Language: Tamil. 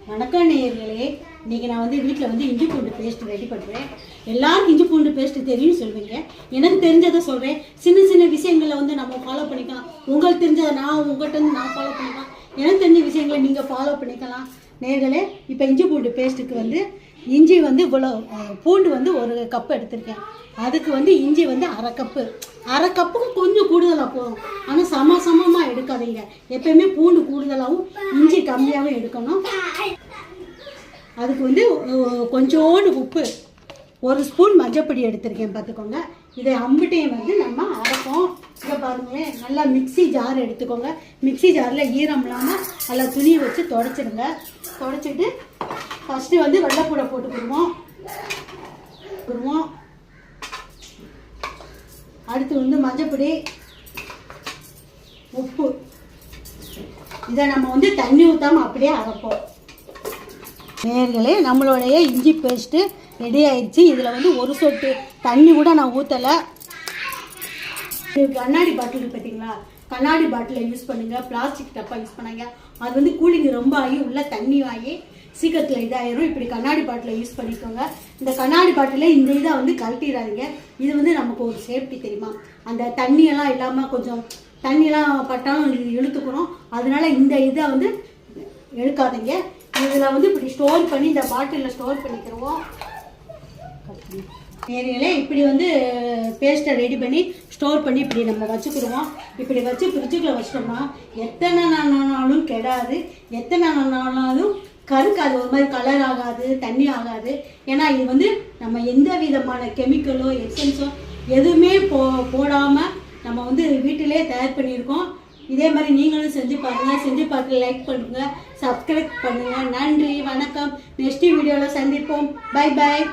வணக்கம் நேயர்களே. இன்றைக்கி நான் வீட்டில் இஞ்சி பூண்டு பேஸ்ட் ரெடி பண்ணுறேன். எல்லாருக்கும் இஞ்சி பூண்டு பேஸ்ட்டு தெரியும்னு சொல்வீங்க. எனக்கு தெரிஞ்சதை சொல்கிறேன். சின்ன சின்ன விஷயங்களை நம்ம ஃபாலோ பண்ணிக்கலாம். உங்களுக்கு தெரிஞ்சதை நான் உங்கள்கிட்ட நான் ஃபாலோ பண்ணிக்கலாம். எனக்கு தெரிஞ்ச விஷயங்களை நீங்கள் ஃபாலோ பண்ணிக்கலாம். நேயர்களே, இப்போ இஞ்சி பூண்டு பேஸ்ட்டுக்கு இஞ்சி இவ்வளோ பூண்டு ஒரு கப்பு எடுத்திருக்கேன். அதுக்கு இஞ்சி அரை கப்புக்கு கொஞ்சம் கூடுதலாக போகும். ஆனால் சமமாக எடுக்காதீங்க. எப்பயுமே பூண்டு கூடுதலாகவும் இஞ்சி கம்மியாகவும் எடுக்கணும். அதுக்கு கொஞ்சோண்டு உப்பு, 1 ஸ்பூன் மஞ்சப்பொடி எடுத்திருக்கேன் பார்த்துக்கோங்க. இதை அம்பிட்டையும் நம்ம அரைப்போம். இதை பாருங்களேன், நல்லா மிக்சி ஜார் எடுத்துக்கோங்க. மிக்சி ஜாரில் ஈரம் இல்லாமல் நல்லா துணியை வச்சு துடைச்சிடுங்க. துடைச்சிட்டு ஃபஸ்ட்டு வெள்ளைப்பூடை போட்டுக்கிடுவோம். அடுத்து மஞ்சப்பொடி, உப்பு. இதை நம்ம தண்ணி ஊற்றாமல் அப்படியே அரைப்போம். நேர்களே, நம்மளுடைய இஞ்சி பேஸ்ட்டு ரெடி ஆயிடுச்சு. இதில் ஒரு சொட்டு தண்ணி கூட நான் ஊற்றலை. கண்ணாடி பாட்டில் பார்த்தீங்களா, கண்ணாடி பாட்டிலை யூஸ் பண்ணுங்கள். பிளாஸ்டிக் டப்பா யூஸ் பண்ணாங்க. அது கூலிங் ரொம்ப ஆகி உள்ள தண்ணி ஆகி சீக்கிரத்தில் இதாயிரும். இப்படி கண்ணாடி பாட்டிலை யூஸ் பண்ணிக்கோங்க. இந்த கண்ணாடி பாட்டில் இந்த இதை கழட்டிடாதீங்க. இது நமக்கு ஒரு சேஃப்டி தெரியுமா. அந்த தண்ணியெல்லாம் இல்லாமல் கொஞ்சம் தண்ணியெல்லாம் பட்டாலும் இழுத்துக்கிறோம். அதனால இந்த இதை இழுக்காதீங்க. இதில் இப்படி ஸ்டோர் பண்ணி இந்த பாட்டிலில் ஸ்டோர் பண்ணிக்கிறோம். நேரிலே இப்படி பேஸ்ட்டை ரெடி பண்ணி ஸ்டோர் பண்ணி இப்படி நம்ம வச்சுக்கிடுவோம். இப்படி வச்சு ஃப்ரிட்ஜுக்குள்ளே வச்சிட்டோம்னா எத்தனை நாளானாலும் கெடாது, எத்தனை நாளானாலும் கருக்காது, ஒரு மாதிரி கலர் ஆகாது, தண்ணி ஆகாது. ஏன்னா இது நம்ம எந்த விதமான கெமிக்கலோ எசன்ஸோ எதுவுமே போடாமல் நம்ம வீட்டிலே தயார் பண்ணியிருக்கோம். இதே மாதிரி நீங்களும் செஞ்சு பாருங்கள். செஞ்சு பார்த்து லைக் பண்ணுங்கள், சப்ஸ்கிரைப் பண்ணுங்கள். நன்றி, வணக்கம். நெக்ஸ்ட் வீடியோவில் சந்திப்போம். Bye bye.